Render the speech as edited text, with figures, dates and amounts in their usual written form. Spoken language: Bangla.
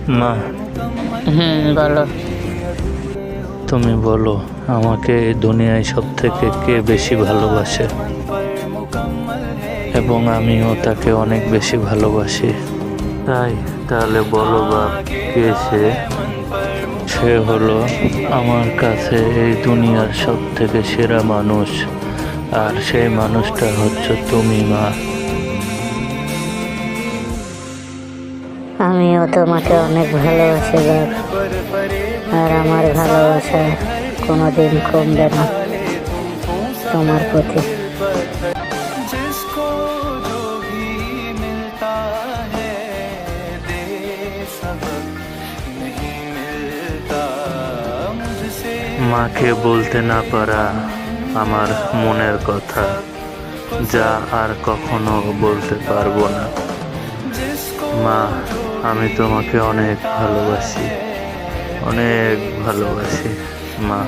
মা, বলো। তুমি বলো আমাকে এই দুনিয়ায় সব থেকে কে বেশি ভালোবাসে, এবং আমিও তাকে অনেক বেশি ভালোবাসি। তাহলে বলো বাপ, কে সে? সে হলো আমার কাছে এই দুনিয়ার সব থেকে সেরা মানুষ, আর সেই মানুষটা হচ্ছে তুমি মা। আমিও তোমাকে অনেক ভালোবাসি বাপ, আর আমার ভালোবাসা কোনোদিন কমবে না তোমার প্রতি। মাকে বলতে না পারা আমার মনের কথা, যা আর কখনো বলতে পারবো না। মা, আমি তোমাকে অনেক ভালোবাসি, অনেক ভালোবাসি মা।